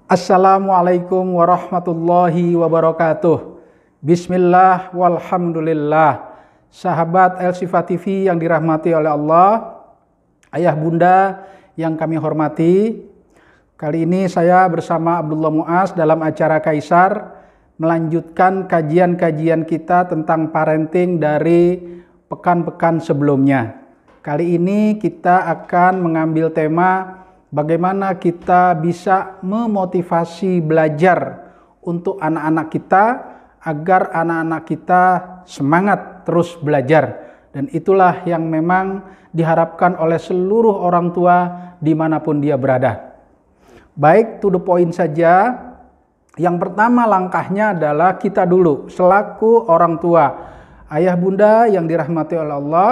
Assalamualaikum warahmatullahi wabarakatuh. Bismillah walhamdulillah. Sahabat El Sifa TV yang dirahmati oleh Allah, ayah bunda yang kami hormati. Kali ini saya bersama Abdullah Muaz dalam acara Kaisar melanjutkan kajian-kajian kita tentang parenting dari pekan-pekan sebelumnya. Kali ini kita akan mengambil tema bagaimana kita bisa memotivasi belajar untuk anak-anak kita agar anak-anak kita semangat terus belajar. Dan itulah yang memang diharapkan oleh seluruh orang tua dimanapun dia berada. Baik, to the point saja. Yang pertama langkahnya adalah kita dulu selaku orang tua, ayah bunda yang dirahmati oleh Allah.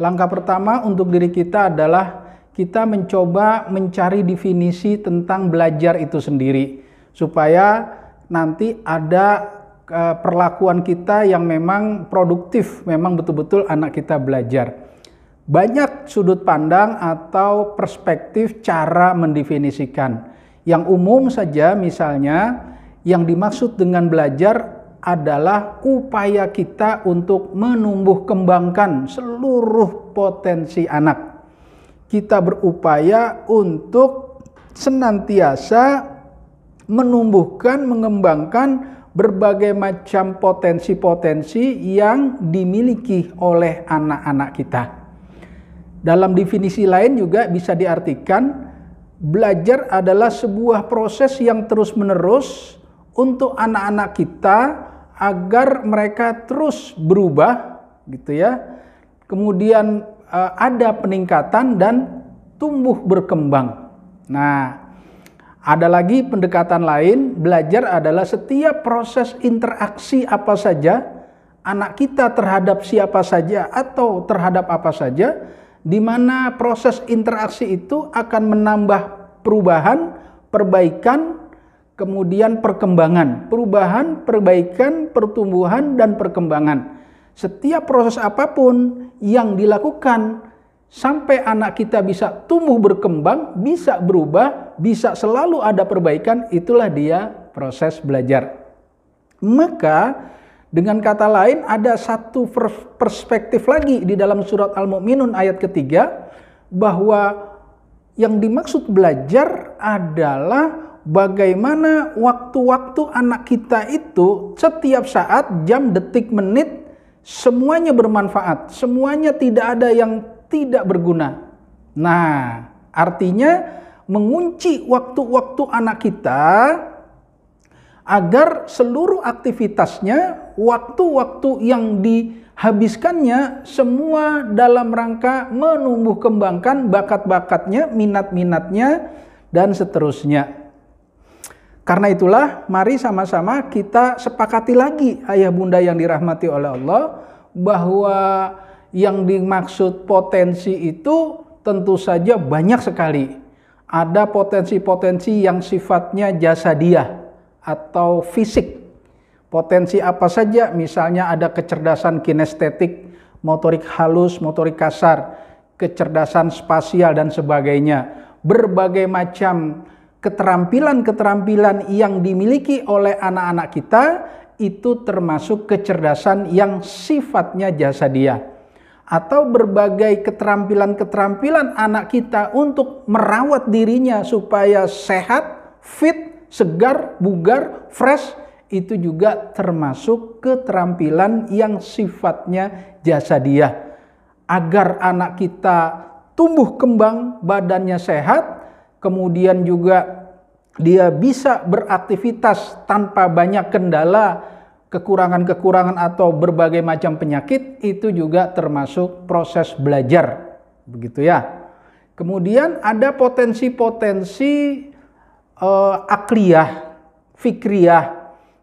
Langkah pertama untuk diri kita adalah kita mencoba mencari definisi tentang belajar itu sendiri, supaya nanti ada perlakuan kita yang memang produktif, memang betul-betul anak kita belajar. Banyak sudut pandang atau perspektif cara mendefinisikan. Yang umum saja misalnya, yang dimaksud dengan belajar adalah upaya kita untuk menumbuh kembangkan seluruh potensi anak. Kita berupaya untuk senantiasa menumbuhkan, mengembangkan berbagai macam potensi-potensi yang dimiliki oleh anak-anak kita. Dalam definisi lain juga bisa diartikan, belajar adalah sebuah proses yang terus-menerus untuk anak-anak kita agar mereka terus berubah, gitu ya. Kemudian ada peningkatan dan tumbuh berkembang. Nah, ada lagi pendekatan lain, belajar adalah setiap proses interaksi apa saja anak kita terhadap siapa saja atau terhadap apa saja, di mana proses interaksi itu akan menambah perubahan, perbaikan, kemudian perkembangan. Perubahan, perbaikan, pertumbuhan, dan perkembangan. Setiap proses apapun yang dilakukan sampai anak kita bisa tumbuh berkembang, bisa berubah, bisa selalu ada perbaikan, itulah dia proses belajar. Maka dengan kata lain ada satu perspektif lagi di dalam surat Al-Mu'minun ayat ketiga, bahwa yang dimaksud belajar adalah bagaimana waktu-waktu anak kita itu setiap saat, jam, detik, menit, semuanya bermanfaat, semuanya tidak ada yang tidak berguna. Nah, artinya mengunci waktu-waktu anak kita agar seluruh aktivitasnya, waktu-waktu yang dihabiskannya semua dalam rangka menumbuh kembangkan bakat-bakatnya, minat-minatnya, dan seterusnya. Karena itulah mari sama-sama kita sepakati lagi ayah bunda yang dirahmati oleh Allah, bahwa yang dimaksud potensi itu tentu saja banyak sekali. Ada potensi-potensi yang sifatnya jasadiah atau fisik. Potensi apa saja? Misalnya ada kecerdasan kinestetik, motorik halus, motorik kasar, kecerdasan spasial dan sebagainya. Berbagai macam keterampilan-keterampilan yang dimiliki oleh anak-anak kita itu termasuk kecerdasan yang sifatnya jasadiah. Atau berbagai keterampilan-keterampilan anak kita untuk merawat dirinya supaya sehat, fit, segar, bugar, fresh, itu juga termasuk keterampilan yang sifatnya jasadiah. Agar anak kita tumbuh kembang, badannya sehat, kemudian juga dia bisa beraktivitas tanpa banyak kendala, kekurangan-kekurangan atau berbagai macam penyakit, itu juga termasuk proses belajar. Begitu ya. Kemudian ada potensi-potensi akliyah, fikriyah,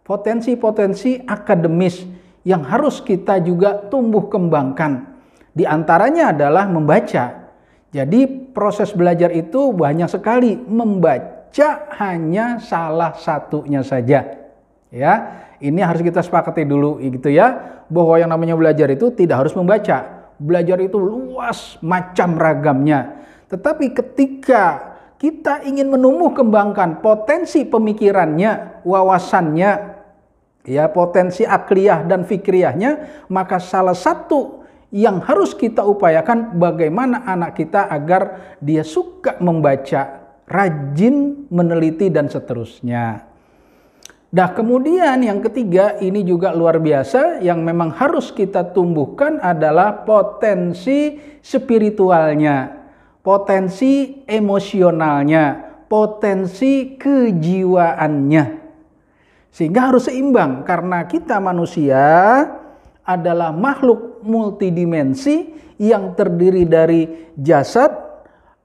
potensi-potensi akademis yang harus kita juga tumbuh kembangkan. Di antaranya adalah membaca. Jadi proses belajar itu banyak sekali, membaca hanya salah satunya saja. Ya, ini harus kita sepakati dulu gitu ya, bahwa yang namanya belajar itu tidak harus membaca. Belajar itu luas macam ragamnya. Tetapi ketika kita ingin menumbuh kembangkan potensi pemikirannya, wawasannya, ya, potensi akliyah dan fikriyahnya, maka salah satu yang harus kita upayakan bagaimana anak kita agar dia suka membaca, rajin meneliti dan seterusnya. Nah, kemudian yang ketiga, ini juga luar biasa, yang memang harus kita tumbuhkan adalah potensi spiritualnya, potensi emosionalnya, potensi kejiwaannya. Sehingga harus seimbang, karena kita manusia adalah makhluk multidimensi yang terdiri dari jasad,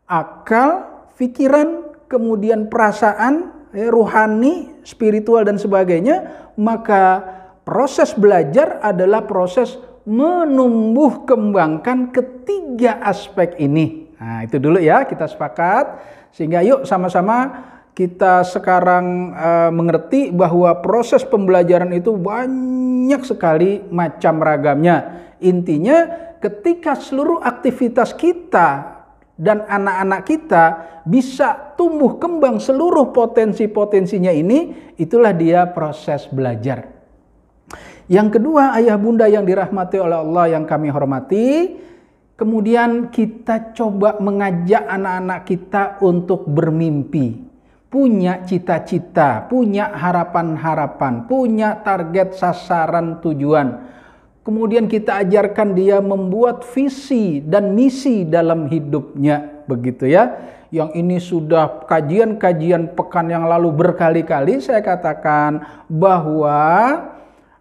akal, pikiran, kemudian perasaan, ruhani, spiritual dan sebagainya. Maka proses belajar adalah proses menumbuh kembangkan ketiga aspek ini. Nah, itu dulu ya, kita sepakat. Sehingga yuk sama-sama kita sekarang mengerti bahwa proses pembelajaran itu banyak sekali macam ragamnya. Intinya ketika seluruh aktivitas kita dan anak-anak kita bisa tumbuh kembang seluruh potensi-potensinya ini, itulah dia proses belajar. Yang kedua, ayah bunda yang dirahmati oleh Allah yang kami hormati, kemudian kita coba mengajak anak-anak kita untuk bermimpi, punya cita-cita, punya harapan-harapan, punya target, sasaran, tujuan. Kemudian kita ajarkan dia membuat visi dan misi dalam hidupnya, begitu ya. Yang ini sudah kajian-kajian pekan yang lalu berkali-kali saya katakan bahwa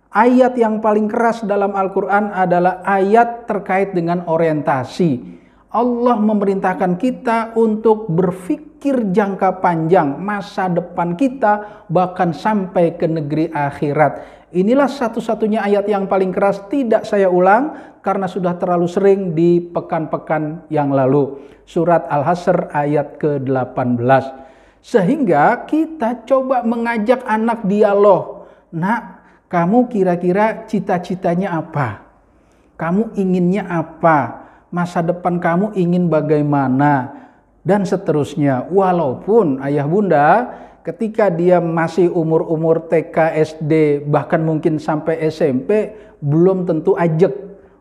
ayat yang paling keras dalam Al-Quran adalah ayat terkait dengan orientasi. Allah memerintahkan kita untuk berpikir jangka panjang masa depan kita, bahkan sampai ke negeri akhirat. Inilah satu-satunya ayat yang paling keras, tidak saya ulang karena sudah terlalu sering di pekan-pekan yang lalu. Surat Al-Hasr ayat ke-18. Sehingga kita coba mengajak anak dialog. Nak, kamu kira-kira cita-citanya apa? Kamu inginnya apa? Masa depan kamu ingin bagaimana? Dan seterusnya. Walaupun ayah bunda ketika dia masih umur-umur TK, SD, bahkan mungkin sampai SMP, belum tentu ajek,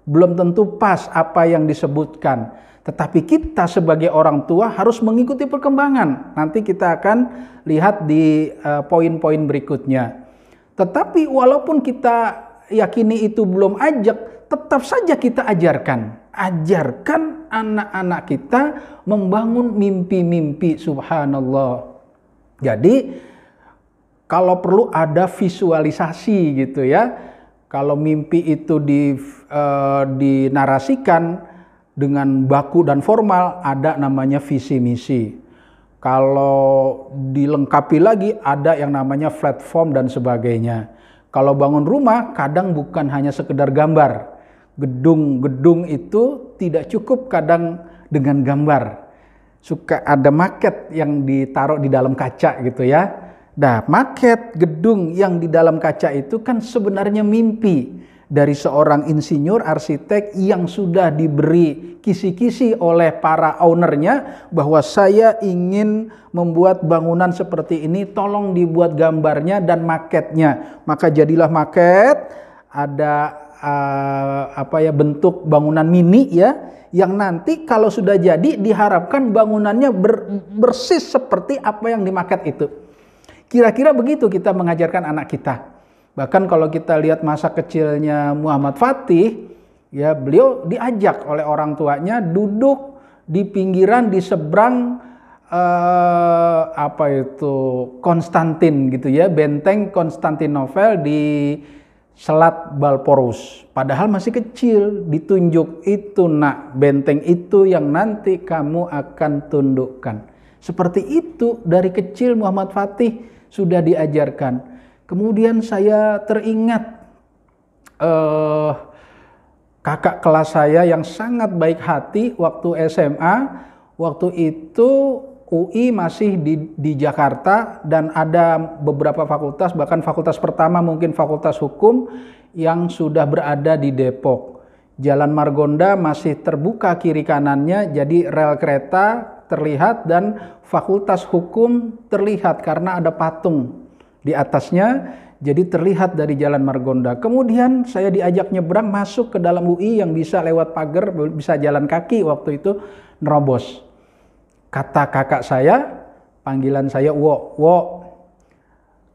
belum tentu pas apa yang disebutkan. Tetapi kita sebagai orang tua harus mengikuti perkembangan. Nanti kita akan lihat di poin-poin berikutnya. Tetapi walaupun kita yakini itu belum ajek, tetap saja kita ajarkan. Ajarkan anak-anak kita membangun mimpi-mimpi, subhanallah. Jadi kalau perlu ada visualisasi gitu ya. Kalau mimpi itu dinarasikan dengan baku dan formal, ada namanya visi misi. Kalau dilengkapi lagi ada yang namanya platform dan sebagainya. Kalau bangun rumah kadang bukan hanya sekedar gambar. Gedung-gedung itu tidak cukup kadang dengan gambar. Suka ada maket yang ditaruh di dalam kaca gitu ya. Nah, maket gedung yang di dalam kaca itu kan sebenarnya mimpi dari seorang insinyur arsitek yang sudah diberi kisi-kisi oleh para ownernya bahwa saya ingin membuat bangunan seperti ini, tolong dibuat gambarnya dan maketnya. Maka jadilah maket, ada bentuk bangunan mini ya, yang nanti kalau sudah jadi diharapkan bangunannya persis seperti apa yang dimaket itu. Kira-kira begitu kita mengajarkan anak kita. Bahkan kalau kita lihat masa kecilnya Muhammad Fatih, ya beliau diajak oleh orang tuanya duduk di pinggiran di seberang Konstantin gitu ya, benteng Konstantinopel di Selat Balporus. Padahal masih kecil, ditunjuk itu nak, benteng itu yang nanti kamu akan tundukkan. Seperti itu dari kecil Muhammad Fatih sudah diajarkan. Kemudian saya teringat kakak kelas saya yang sangat baik hati waktu SMA. Waktu itu UI masih di Jakarta dan ada beberapa fakultas, bahkan fakultas pertama mungkin fakultas hukum yang sudah berada di Depok. Jalan Margonda masih terbuka kiri kanannya, jadi rel kereta terlihat dan Fakultas Hukum terlihat karena ada patung di atasnya, jadi terlihat dari Jalan Margonda. Kemudian saya diajak nyebrang masuk ke dalam UI yang bisa lewat pagar, bisa jalan kaki waktu itu, nerobos. Kata kakak saya, panggilan saya Wo,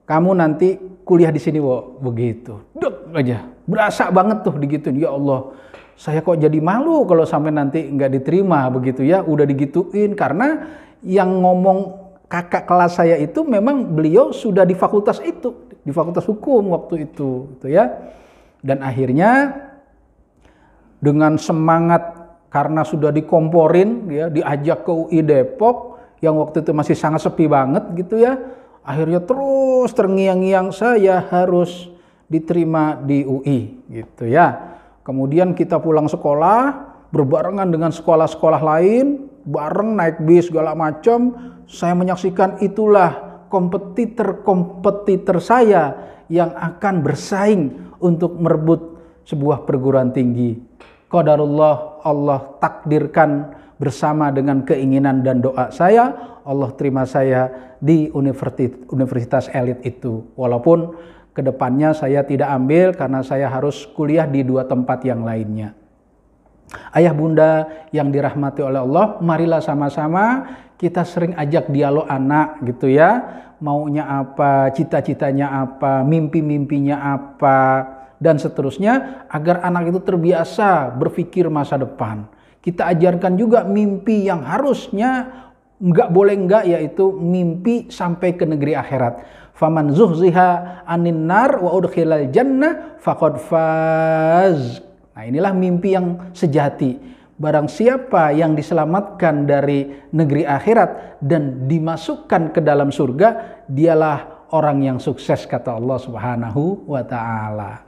kamu nanti kuliah di sini Wo, begitu. Dek aja, berasa banget tuh digituin. Ya Allah, saya kok jadi malu kalau sampai nanti nggak diterima begitu ya, udah digituin. Karena yang ngomong kakak kelas saya itu memang beliau sudah di fakultas itu, di Fakultas Hukum waktu itu, gitu ya. Dan akhirnya dengan semangat karena sudah dikomporin, ya, diajak ke UI Depok yang waktu itu masih sangat sepi banget gitu ya. Akhirnya terus terngiang-ngiang saya harus diterima di UI gitu ya. Kemudian kita pulang sekolah berbarengan dengan sekolah-sekolah lain, bareng naik bis segala macam. Saya menyaksikan itulah kompetitor saya yang akan bersaing untuk merebut sebuah perguruan tinggi. Qadarullah, Allah takdirkan bersama dengan keinginan dan doa saya, Allah terima saya di universitas elit itu. Walaupun kedepannya saya tidak ambil karena saya harus kuliah di 2 tempat yang lainnya. Ayah bunda yang dirahmati oleh Allah, marilah sama-sama kita sering ajak dialog anak gitu ya. Maunya apa, cita-citanya apa, mimpi-mimpinya apa, dan seterusnya, agar anak itu terbiasa berpikir masa depan. Kita ajarkan juga mimpi yang harusnya nggak boleh nggak, yaitu mimpi sampai ke negeri akhirat. Faman zuhziha anin nar wa udkhilal jannah faqad faz. Nah, inilah mimpi yang sejati. Barang siapa yang diselamatkan dari negeri akhirat dan dimasukkan ke dalam surga, dialah orang yang sukses, kata Allah Subhanahu wa taala.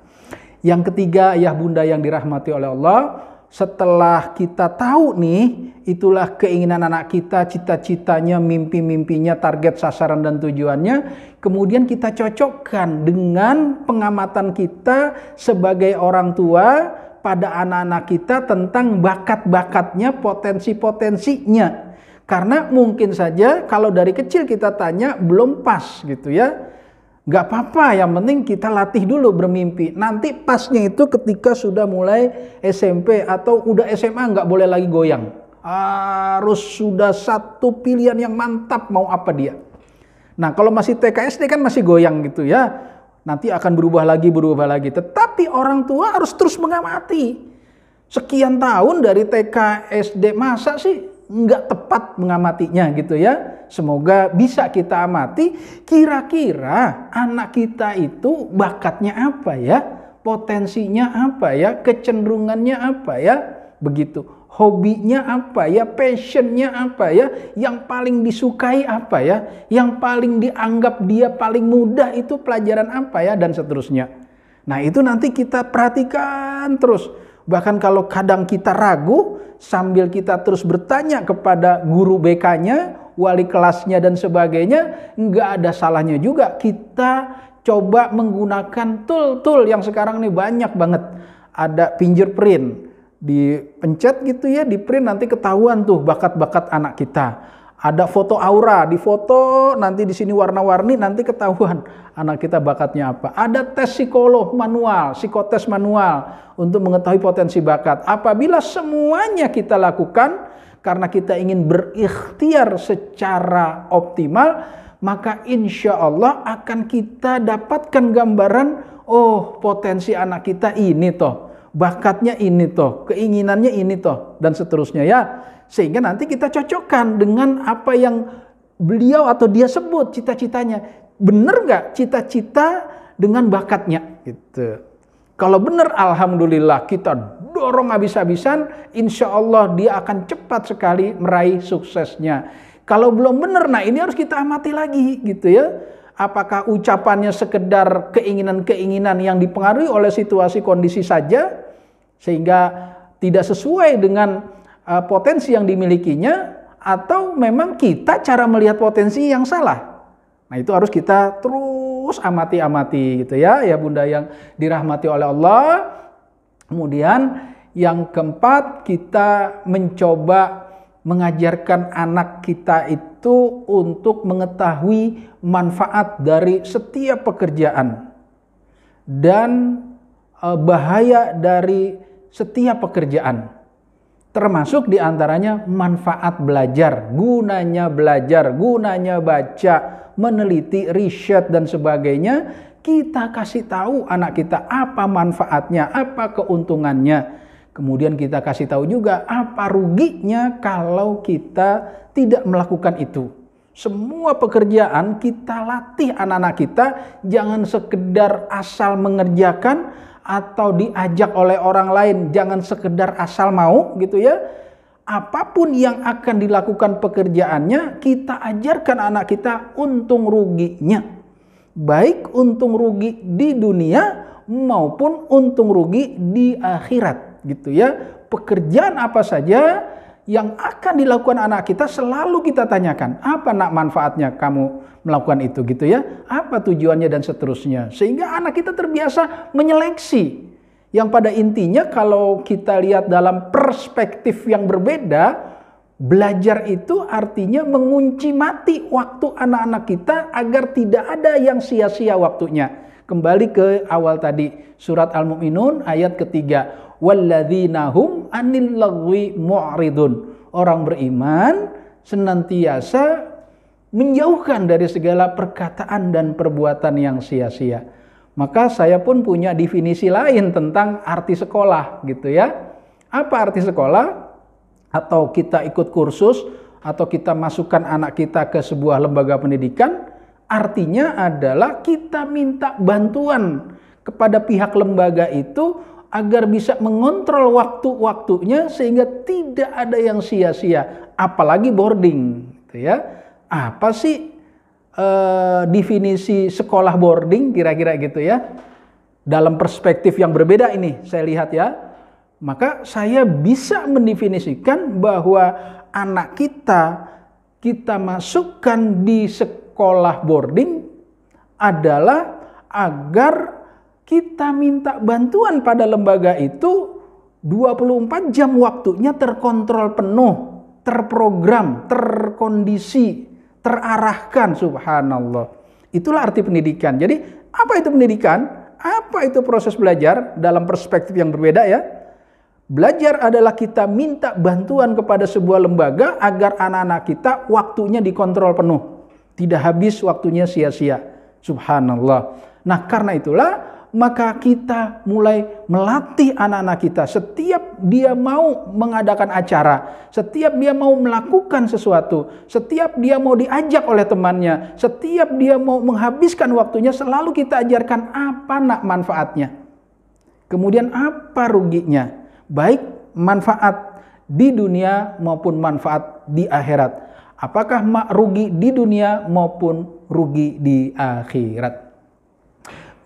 Yang ketiga, ayah bunda yang dirahmati oleh Allah, setelah kita tahu nih, itulah keinginan anak kita, cita-citanya, mimpi-mimpinya, target, sasaran, dan tujuannya. Kemudian kita cocokkan dengan pengamatan kita sebagai orang tua pada anak-anak kita tentang bakat-bakatnya, potensi-potensinya. Karena mungkin saja kalau dari kecil kita tanya belum pas gitu ya. Gak apa-apa, yang penting kita latih dulu bermimpi. Nanti pasnya itu ketika sudah mulai SMP atau udah SMA gak boleh lagi goyang. Harus sudah satu pilihan yang mantap mau apa dia. Nah kalau masih TK SD kan masih goyang gitu ya. Nanti akan berubah lagi. Tetapi orang tua harus terus mengamati. Sekian tahun dari TK SD, masa sih nggak tepat mengamatinya gitu ya. Semoga bisa kita amati kira-kira anak kita itu bakatnya apa ya, potensinya apa ya, kecenderungannya apa ya, begitu. Hobinya apa ya, passionnya apa ya, yang paling disukai apa ya, yang paling dianggap dia paling mudah itu pelajaran apa ya, dan seterusnya. Nah itu nanti kita perhatikan terus. Bahkan kalau kadang kita ragu, sambil kita terus bertanya kepada guru BK-nya, wali kelasnya dan sebagainya, nggak ada salahnya juga kita coba menggunakan tool-tool yang sekarang ini banyak banget. Ada fingerprint, dipencet gitu ya, di print nanti ketahuan tuh bakat-bakat anak kita. Ada foto aura, di foto nanti di sini warna-warni, nanti ketahuan anak kita bakatnya apa. Ada tes psikolog manual, psikotes manual untuk mengetahui potensi bakat. Apabila semuanya kita lakukan karena kita ingin berikhtiar secara optimal, maka insya Allah akan kita dapatkan gambaran, oh potensi anak kita ini toh, bakatnya ini toh, keinginannya ini toh, dan seterusnya ya. Sehingga nanti kita cocokkan dengan apa yang beliau atau dia sebut cita-citanya. Benar nggak cita-cita dengan bakatnya? Gitu. Kalau benar, alhamdulillah kita dorong habis-habisan, insya Allah dia akan cepat sekali meraih suksesnya. Kalau belum benar, nah ini harus kita amati lagi gitu ya. Apakah ucapannya sekedar keinginan-keinginan yang dipengaruhi oleh situasi kondisi saja, sehingga tidak sesuai dengan potensi yang dimilikinya, atau memang kita cara melihat potensi yang salah. Nah itu harus kita terus amati-amati gitu ya, ya bunda yang dirahmati oleh Allah. Kemudian yang keempat, kita mencoba mengajarkan anak kita itu untuk mengetahui manfaat dari setiap pekerjaan dan bahaya dari setiap pekerjaan. Termasuk diantaranya manfaat belajar, gunanya baca, meneliti, riset dan sebagainya. Kita kasih tahu anak kita apa manfaatnya, apa keuntungannya. Kemudian kita kasih tahu juga apa ruginya kalau kita tidak melakukan itu. Semua pekerjaan kita latih anak-anak kita, jangan sekedar asal mengerjakan atau diajak oleh orang lain, jangan sekedar asal mau gitu ya. Apapun yang akan dilakukan pekerjaannya, kita ajarkan anak kita untung ruginya. Baik untung rugi di dunia maupun untung rugi di akhirat gitu ya. Pekerjaan apa saja yang akan dilakukan anak kita selalu kita tanyakan, apa nak manfaatnya kamu melakukan itu gitu ya, apa tujuannya dan seterusnya, sehingga anak kita terbiasa menyeleksi. Yang pada intinya kalau kita lihat dalam perspektif yang berbeda, belajar itu artinya mengunci mati waktu anak-anak kita agar tidak ada yang sia-sia waktunya. Kembali ke awal tadi, surat Al-Mu'minun ayat ketiga. Walladzina hum anil lagwi mu'ridun. Orang beriman senantiasa menjauhkan dari segala perkataan dan perbuatan yang sia-sia. Maka saya pun punya definisi lain tentang arti sekolah gitu ya. Apa arti sekolah? Atau kita ikut kursus atau kita masukkan anak kita ke sebuah lembaga pendidikan, artinya adalah kita minta bantuan kepada pihak lembaga itu agar bisa mengontrol waktu-waktunya sehingga tidak ada yang sia-sia, apalagi boarding gitu ya. Apa sih definisi sekolah boarding kira-kira gitu ya? Dalam perspektif yang berbeda ini saya lihat ya. Maka saya bisa mendefinisikan bahwa anak kita masukkan di sekolah boarding adalah agar kita minta bantuan pada lembaga itu 24 jam waktunya terkontrol penuh, terprogram, terkondisi, terarahkan, subhanallah. Itulah arti pendidikan. Jadi apa itu pendidikan? Apa itu proses belajar dalam perspektif yang berbeda ya? Belajar adalah kita minta bantuan kepada sebuah lembaga agar anak-anak kita waktunya dikontrol penuh. Tidak habis waktunya sia-sia. Subhanallah. Nah karena itulah maka kita mulai melatih anak-anak kita. Setiap dia mau mengadakan acara, setiap dia mau melakukan sesuatu, setiap dia mau diajak oleh temannya, setiap dia mau menghabiskan waktunya, selalu kita ajarkan apa nak manfaatnya. Kemudian apa ruginya, baik manfaat di dunia maupun manfaat di akhirat. Apakah rugi di dunia maupun rugi di akhirat.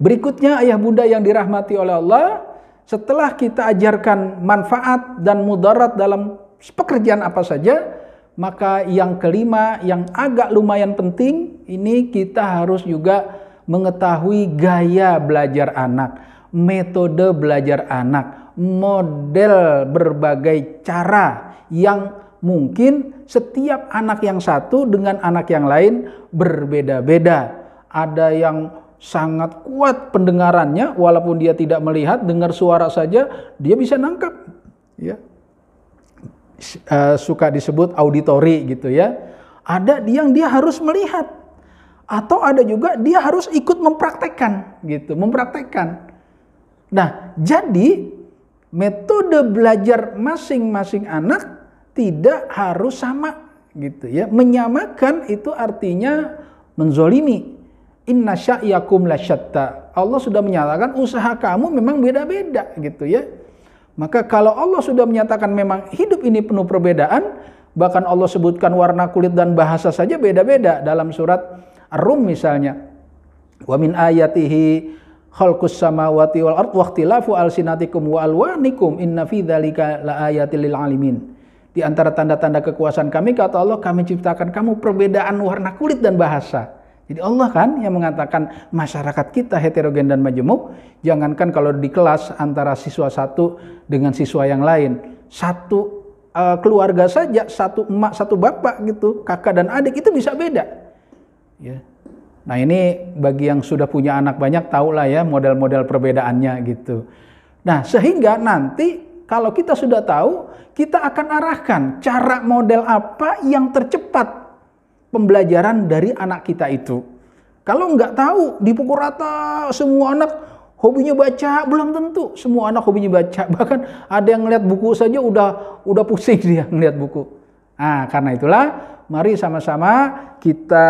Berikutnya ayah bunda yang dirahmati oleh Allah, setelah kita ajarkan manfaat dan mudarat dalam pekerjaan apa saja, maka yang kelima yang agak lumayan penting, ini kita harus juga mengetahui gaya belajar anak, metode belajar anak, model berbagai cara yang mungkin setiap anak yang satu dengan anak yang lain berbeda-beda. Ada yang sangat kuat pendengarannya, walaupun dia tidak melihat, dengar suara saja dia bisa nangkap ya. Suka disebut auditori gitu ya. Ada yang dia harus melihat, atau ada juga dia harus ikut mempraktekkan gitu, mempraktekkan. Nah jadi metode belajar masing-masing anak tidak harus sama gitu ya. Menyamakan itu artinya menzolimi. Inna sya'yakum lasyatta. Allah sudah menyatakan usaha kamu memang beda-beda gitu ya. Maka kalau Allah sudah menyatakan memang hidup ini penuh perbedaan, bahkan Allah sebutkan warna kulit dan bahasa saja beda-beda dalam surat Ar-Rum misalnya. Wa min ayatihi khalqus samawati wal ardh wa ikhtilafu alsinatikum wa alwanikum inna fi dzalika laayatil lil alimin. Di antara tanda-tanda kekuasaan kami kata Allah, kami ciptakan kamu perbedaan warna kulit dan bahasa. Jadi Allah kan yang mengatakan masyarakat kita heterogen dan majemuk. Jangankan kalau di kelas antara siswa satu dengan siswa yang lain. Satu keluarga saja, satu emak satu bapak gitu, kakak dan adik itu bisa beda. Ya. Nah ini bagi yang sudah punya anak banyak tahulah ya model-model perbedaannya gitu. Nah sehingga nanti kalau kita sudah tahu, kita akan arahkan cara model apa yang tercepat pembelajaran dari anak kita itu. Kalau nggak tahu, dipukul rata semua anak hobinya baca, belum tentu semua anak hobinya baca. Bahkan ada yang ngeliat buku saja udah pusing dia ngeliat buku. Nah karena itulah mari sama-sama kita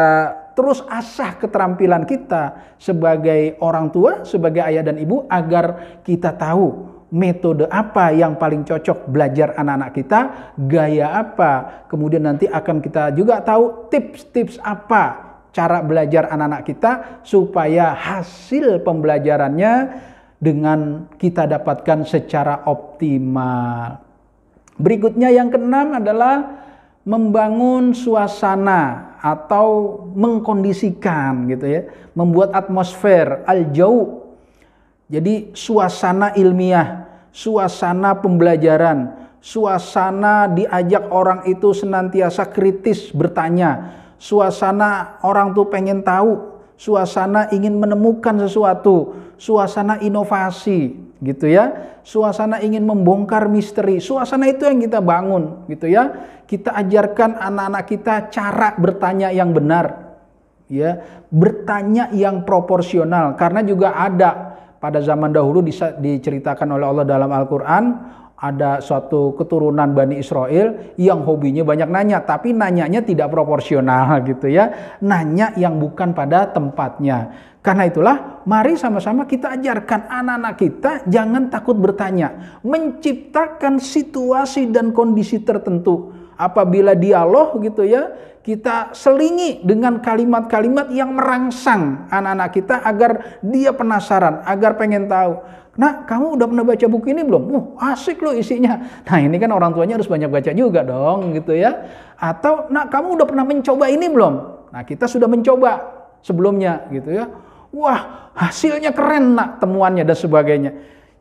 terus asah keterampilan kita sebagai orang tua, sebagai ayah dan ibu agar kita tahu metode apa yang paling cocok belajar anak-anak kita, gaya apa. Kemudian nanti akan kita juga tahu tips-tips apa cara belajar anak-anak kita supaya hasil pembelajarannya dengan kita dapatkan secara optimal. Berikutnya yang keenam adalah membangun suasana atau mengkondisikan gitu ya, membuat atmosfer al-jau. Jadi suasana ilmiah, suasana pembelajaran, suasana diajak orang itu senantiasa kritis bertanya, suasana orang tuh pengen tahu, suasana ingin menemukan sesuatu, suasana inovasi gitu ya, suasana ingin membongkar misteri, suasana itu yang kita bangun gitu ya. Kita ajarkan anak-anak kita cara bertanya yang benar ya, bertanya yang proporsional, karena juga ada pada zaman dahulu diceritakan oleh Allah dalam Al-Quran, ada suatu keturunan Bani Israel yang hobinya banyak nanya, tapi nanyanya tidak proporsional gitu ya, nanya yang bukan pada tempatnya. Karena itulah mari sama-sama kita ajarkan anak-anak kita jangan takut bertanya, menciptakan situasi dan kondisi tertentu. Apabila dialog gitu ya, kita selingi dengan kalimat-kalimat yang merangsang anak-anak kita agar dia penasaran, agar pengen tahu. Nah, kamu udah pernah baca buku ini belum? Asik loh isinya. Nah, ini kan orang tuanya harus banyak baca juga dong gitu ya. Atau, nah kamu udah pernah mencoba ini belum? Nah, kita sudah mencoba sebelumnya gitu ya. Wah, hasilnya keren nak temuannya dan sebagainya.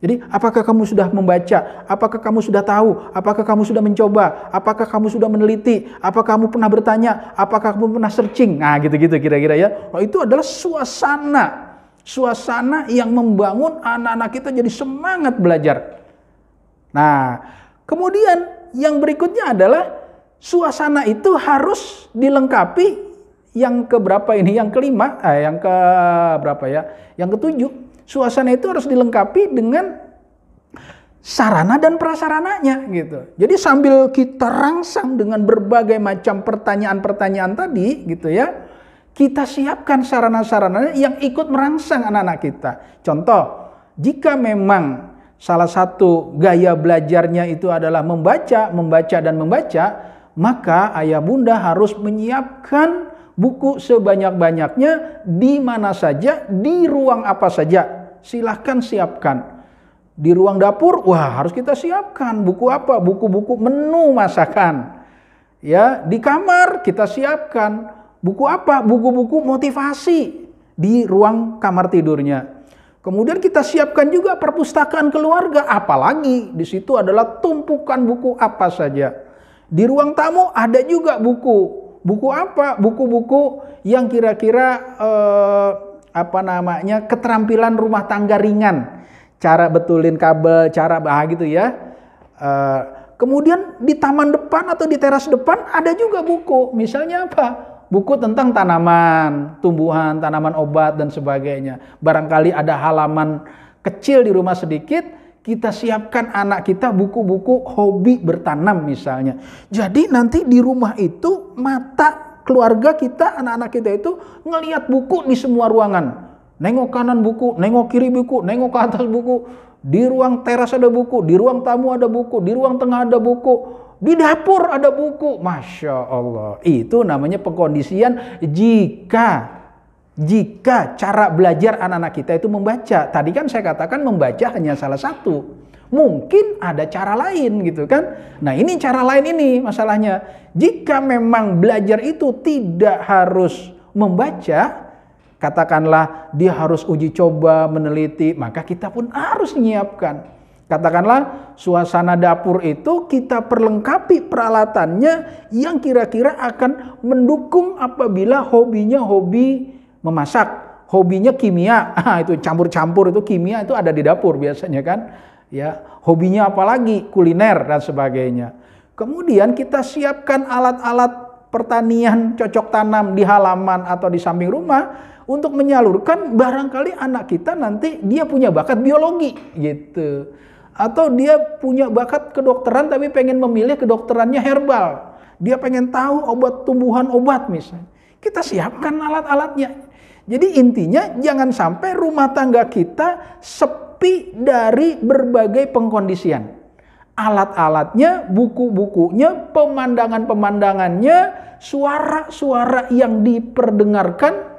Jadi apakah kamu sudah membaca? Apakah kamu sudah tahu? Apakah kamu sudah mencoba? Apakah kamu sudah meneliti? Apakah kamu pernah bertanya? Apakah kamu pernah searching? Nah gitu-gitu kira-kira ya. Oh, itu adalah suasana. Suasana yang membangun anak-anak kita jadi semangat belajar. Nah kemudian yang berikutnya adalah suasana itu harus dilengkapi yang keberapa ini? Yang kelima, yang ke berapa ya? Yang ketujuh. Suasana itu harus dilengkapi dengan sarana dan prasarananya gitu. Jadi sambil kita rangsang dengan berbagai macam pertanyaan-pertanyaan tadi gitu ya, kita siapkan sarana-sarananya yang ikut merangsang anak-anak kita. Contoh, jika memang salah satu gaya belajarnya itu adalah membaca, maka ayah bunda harus menyiapkan buku sebanyak-banyaknya di mana saja, di ruang apa saja. Silahkan siapkan. Di ruang dapur, wah harus kita siapkan. Buku apa? Buku-buku menu masakan. Ya, di kamar kita siapkan. Buku apa? Buku-buku motivasi di ruang kamar tidurnya. Kemudian kita siapkan juga perpustakaan keluarga. Apalagi di situ adalah tumpukan buku apa saja. Di ruang tamu ada juga buku. Buku apa? Buku-buku yang kira-kira keterampilan rumah tangga ringan. Cara betulin kabel, cara gitu ya. Kemudian di taman depan atau di teras depan ada juga buku. Misalnya apa? Buku tentang tanaman, tumbuhan, tanaman obat dan sebagainya. Barangkali ada halaman kecil di rumah sedikit, kita siapkan anak kita buku-buku hobi bertanam misalnya. Jadi nanti di rumah itu mata keluarga kita, anak-anak kita itu ngelihat buku di semua ruangan. Nengok kanan buku, nengok kiri buku, nengok ke atas buku. Di ruang teras ada buku, di ruang tamu ada buku, di ruang tengah ada buku, di dapur ada buku. Masya Allah. Itu namanya pengkondisian jika cara belajar anak-anak kita itu membaca. Tadi kan saya katakan membaca hanya salah satu. Mungkin ada cara lain gitu kan. Nah ini cara lain ini masalahnya. Jika memang belajar itu tidak harus membaca, katakanlah dia harus uji coba, meneliti, maka kita pun harus menyiapkan. Katakanlah suasana dapur itu kita perlengkapi peralatannya yang kira-kira akan mendukung apabila hobinya hobi memasak, hobinya kimia. Itu campur-campur itu kimia itu ada di dapur biasanya kan. Ya, hobinya apalagi kuliner dan sebagainya. Kemudian kita siapkan alat-alat pertanian cocok tanam di halaman atau di samping rumah untuk menyalurkan barangkali anak kita nanti dia punya bakat biologi gitu. Atau dia punya bakat kedokteran tapi pengen memilih kedokterannya herbal. Dia pengen tahu obat tumbuhan obat misalnya. Kita siapkan alat-alatnya. Jadi intinya jangan sampai rumah tangga kita sepi dari berbagai pengkondisian. Alat-alatnya, buku-bukunya, pemandangan-pemandangannya, suara-suara yang diperdengarkan.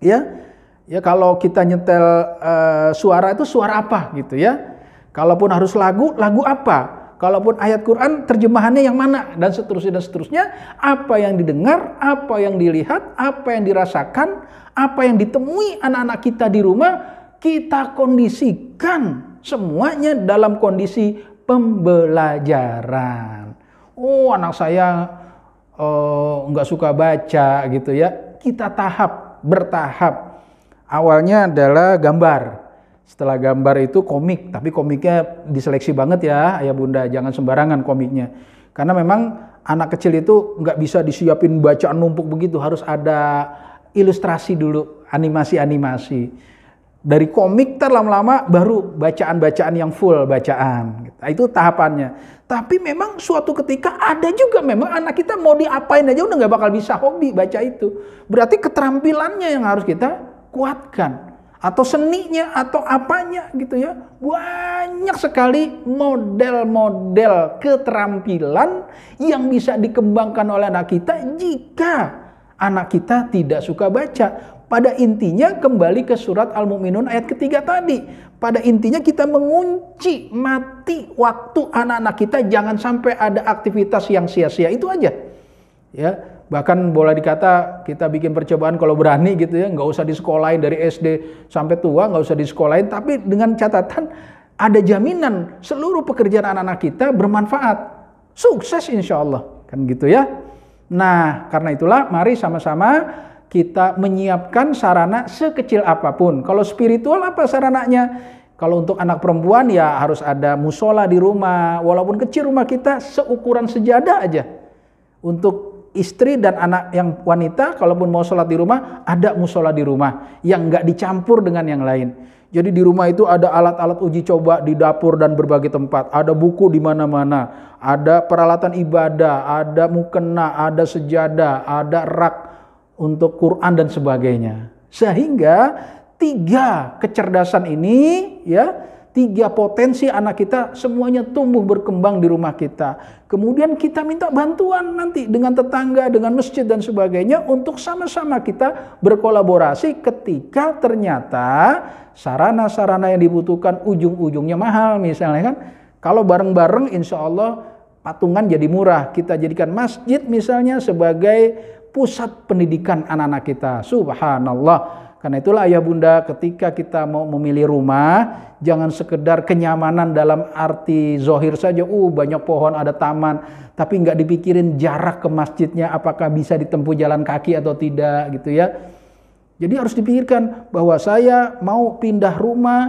Ya kalau kita nyetel suara itu suara apa gitu ya. Kalaupun harus lagu apa? Kalaupun ayat Quran, terjemahannya yang mana? Dan seterusnya dan seterusnya. Apa yang didengar, apa yang dilihat, apa yang dirasakan, apa yang ditemui anak-anak kita di rumah, kita kondisikan semuanya dalam kondisi pembelajaran. Oh, anak saya nggak suka baca gitu ya. Kita bertahap. Awalnya adalah gambar. Setelah gambar itu komik, tapi komiknya diseleksi banget ya ayah bunda, jangan sembarangan komiknya. Karena memang anak kecil itu nggak bisa disiapin bacaan numpuk begitu, harus ada ilustrasi dulu, animasi-animasi. Dari komik lama-lama baru bacaan-bacaan yang full bacaan. Nah, itu tahapannya. Tapi memang suatu ketika ada juga memang anak kita mau diapain aja udah nggak bakal bisa hobi baca itu. Berarti keterampilannya yang harus kita kuatkan. Atau seninya atau apanya gitu ya. Banyak sekali model-model keterampilan yang bisa dikembangkan oleh anak kita jika anak kita tidak suka baca. Pada intinya kembali ke surat Al-Mu'minun ayat ketiga tadi. Pada intinya kita mengunci mati waktu anak-anak kita, jangan sampai ada aktivitas yang sia-sia, itu aja. Ya. Bahkan boleh dikata kita bikin percobaan kalau berani gitu ya, nggak usah disekolahin dari SD sampai tua, nggak usah disekolahin, tapi dengan catatan ada jaminan seluruh pekerjaan anak-anak kita bermanfaat, sukses insya Allah, kan gitu ya. Nah karena itulah mari sama-sama kita menyiapkan sarana sekecil apapun. Kalau spiritual apa sarananya? Kalau untuk anak perempuan ya harus ada musola di rumah, walaupun kecil rumah kita seukuran sejadah aja. Untuk istri dan anak yang wanita, kalaupun mau sholat di rumah, ada musola di rumah yang nggak dicampur dengan yang lain. Jadi di rumah itu ada alat-alat uji coba di dapur dan berbagai tempat, ada buku di mana-mana, ada peralatan ibadah, ada mukena, ada sejadah, ada rak untuk Quran dan sebagainya. Sehingga 3 kecerdasan ini ya, 3 potensi anak kita semuanya tumbuh berkembang di rumah kita. Kemudian kita minta bantuan nanti dengan tetangga, dengan masjid dan sebagainya untuk sama-sama kita berkolaborasi ketika ternyata sarana-sarana yang dibutuhkan ujung-ujungnya mahal misalnya kan. Kalau bareng-bareng insya Allah patungan jadi murah. Kita jadikan masjid misalnya sebagai pusat pendidikan anak-anak kita. Subhanallah. Karena itulah ayah bunda ketika kita mau memilih rumah, jangan sekedar kenyamanan dalam arti zohir saja, banyak pohon, ada taman, tapi nggak dipikirin jarak ke masjidnya, apakah bisa ditempuh jalan kaki atau tidak gitu ya. Jadi harus dipikirkan bahwa saya mau pindah rumah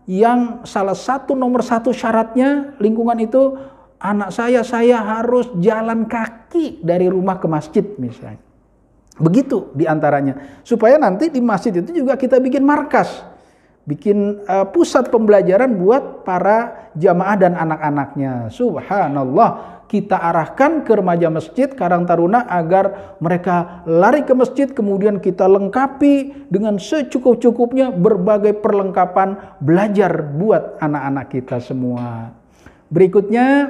yang nomor satu syaratnya lingkungan itu anak saya harus jalan kaki dari rumah ke masjid misalnya. Begitu diantaranya. Supaya nanti di masjid itu juga kita bikin markas. Bikin pusat pembelajaran buat para jamaah dan anak-anaknya. Subhanallah. Kita arahkan ke remaja masjid Karang Taruna agar mereka lari ke masjid. Kemudian kita lengkapi dengan secukup-cukupnya berbagai perlengkapan belajar buat anak-anak kita semua. Berikutnya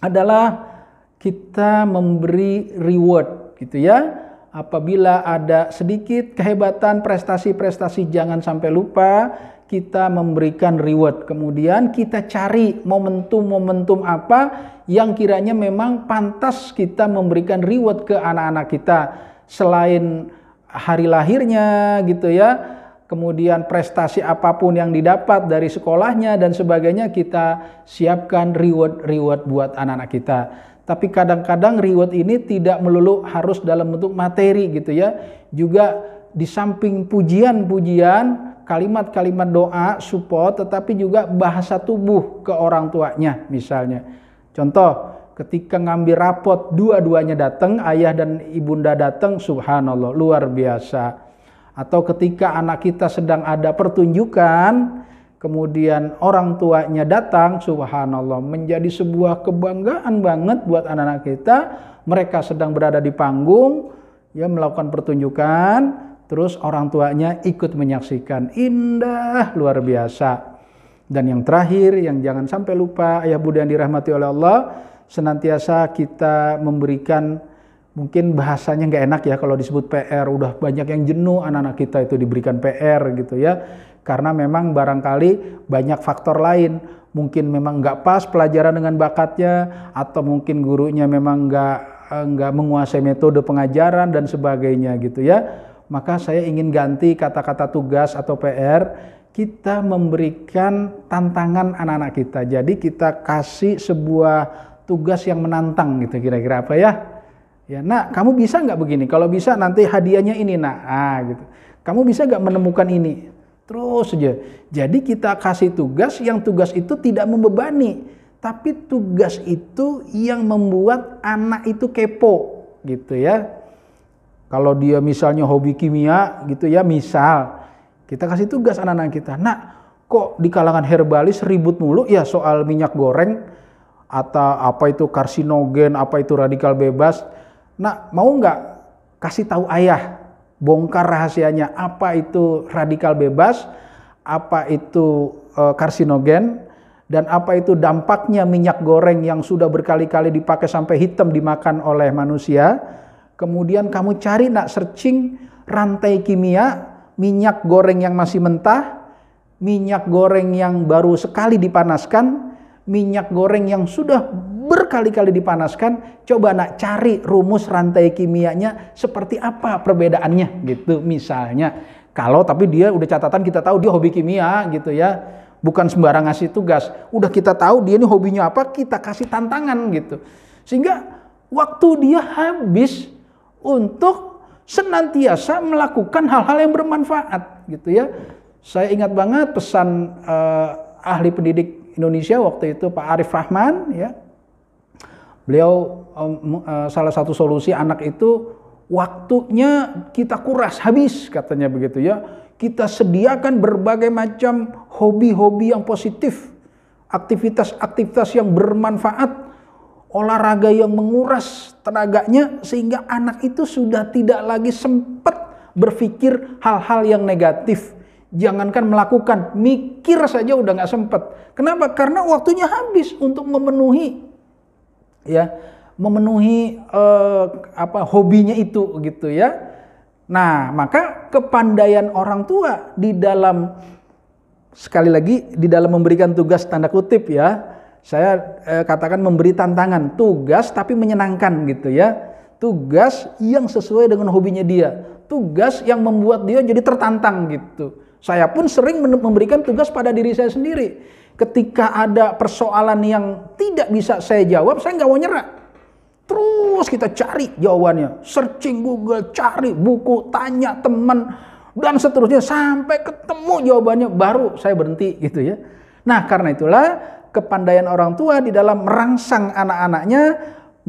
adalah kita memberi reward gitu ya. Apabila ada sedikit kehebatan, prestasi-prestasi jangan sampai lupa kita memberikan reward. Kemudian kita cari momentum-momentum apa yang kiranya memang pantas kita memberikan reward ke anak-anak kita. Selain hari lahirnya gitu ya, kemudian prestasi apapun yang didapat dari sekolahnya dan sebagainya, kita siapkan reward buat anak-anak kita. Tapi kadang-kadang reward ini tidak melulu harus dalam bentuk materi gitu ya. Juga di samping pujian-pujian, kalimat-kalimat doa, support, tetapi juga bahasa tubuh ke orang tuanya misalnya. Contoh, ketika ngambil rapot, dua-duanya datang, ayah dan ibunda datang, subhanallah, luar biasa. Atau ketika anak kita sedang ada pertunjukan, kemudian orang tuanya datang, subhanallah, menjadi sebuah kebanggaan banget buat anak-anak kita. Mereka sedang berada di panggung, ya, melakukan pertunjukan, terus orang tuanya ikut menyaksikan. Indah, luar biasa. Dan yang terakhir, yang jangan sampai lupa, ayah bunda yang dirahmati oleh Allah, senantiasa kita memberikan, mungkin bahasanya nggak enak ya kalau disebut PR, udah banyak yang jenuh anak-anak kita itu diberikan PR gitu ya. Karena memang barangkali banyak faktor lain, mungkin memang nggak pas pelajaran dengan bakatnya, atau mungkin gurunya memang nggak menguasai metode pengajaran dan sebagainya gitu ya. Maka saya ingin ganti kata-kata tugas atau PR, kita memberikan tantangan anak-anak kita. Jadi kita kasih sebuah tugas yang menantang gitu, kira-kira apa ya? Ya, nak, kamu bisa nggak begini? Kalau bisa nanti hadiahnya ini, nak. Gitu. Kamu bisa nggak menemukan ini? Terus saja. Jadi kita kasih tugas, yang tugas itu tidak membebani, tapi tugas itu yang membuat anak itu kepo, gitu ya. Kalau dia misalnya hobi kimia, gitu ya, misal kita kasih tugas anak-anak kita, nak, kok di kalangan herbalis ribut mulu ya soal minyak goreng, atau apa itu karsinogen, apa itu radikal bebas. Nak, mau nggak kasih tahu ayah, bongkar rahasianya, apa itu radikal bebas, apa itu karsinogen, dan apa itu dampaknya minyak goreng yang sudah berkali-kali dipakai sampai hitam dimakan oleh manusia. Kemudian kamu cari, nak, searching rantai kimia, minyak goreng yang masih mentah, minyak goreng yang baru sekali dipanaskan, minyak goreng yang sudah berkali-kali dipanaskan. Coba, nak, cari rumus rantai kimianya seperti apa perbedaannya gitu misalnya. Kalau tapi dia udah catatan, kita tahu dia hobi kimia gitu ya. Bukan sembarang ngasih tugas. Udah kita tahu dia ini hobinya apa, kita kasih tantangan gitu. Sehingga waktu dia habis untuk senantiasa melakukan hal-hal yang bermanfaat gitu ya. Saya ingat banget pesan ahli pendidik Indonesia waktu itu, Pak Arif Rahman ya. Beliau salah satu solusi anak itu waktunya kita kuras habis katanya begitu ya. Kita sediakan berbagai macam hobi-hobi yang positif, aktivitas-aktivitas yang bermanfaat, olahraga yang menguras tenaganya, sehingga anak itu sudah tidak lagi sempat berpikir hal-hal yang negatif. Jangankan melakukan, mikir saja udah nggak sempat. Kenapa? Karena waktunya habis untuk memenuhi hobinya itu gitu ya. Nah, maka kepandaian orang tua di dalam, sekali lagi, di dalam memberikan tugas tanda kutip ya, saya katakan memberi tantangan, tugas tapi menyenangkan gitu ya. Tugas yang sesuai dengan hobinya dia, tugas yang membuat dia jadi tertantang gitu. Saya pun sering memberikan tugas pada diri saya sendiri. Ketika ada persoalan yang tidak bisa saya jawab, saya nggak mau nyerah. Terus kita cari jawabannya, searching Google, cari buku, tanya teman, dan seterusnya sampai ketemu jawabannya, baru saya berhenti gitu ya. Nah, karena itulah kepandaian orang tua di dalam merangsang anak-anaknya,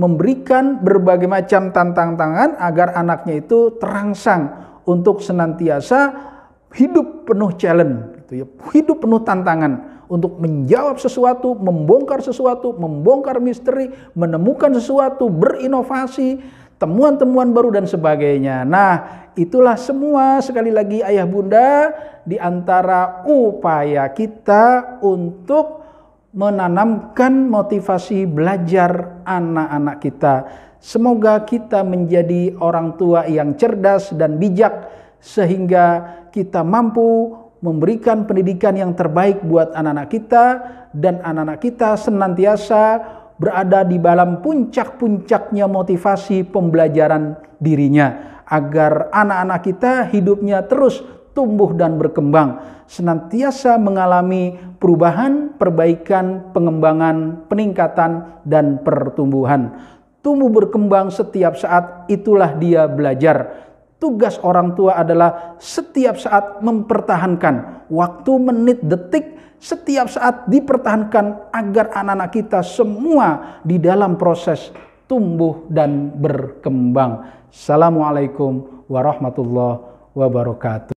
memberikan berbagai macam tantangan agar anaknya itu terangsang untuk senantiasa hidup penuh challenge gitu ya, hidup penuh tantangan untuk menjawab sesuatu, membongkar sesuatu, membongkar misteri, menemukan sesuatu, berinovasi, temuan-temuan baru dan sebagainya. Nah, itulah semua sekali lagi ayah bunda di antara upaya kita untuk menanamkan motivasi belajar anak-anak kita. Semoga kita menjadi orang tua yang cerdas dan bijak sehingga kita mampu memberikan pendidikan yang terbaik buat anak-anak kita, dan anak-anak kita senantiasa berada di dalam puncak-puncaknya motivasi pembelajaran dirinya, agar anak-anak kita hidupnya terus tumbuh dan berkembang, senantiasa mengalami perubahan, perbaikan, pengembangan, peningkatan, dan pertumbuhan. Tumbuh berkembang setiap saat, itulah dia belajar. Tugas orang tua adalah setiap saat mempertahankan waktu, menit, detik, setiap saat dipertahankan agar anak-anak kita semua di dalam proses tumbuh dan berkembang. Assalamualaikum warahmatullahi wabarakatuh.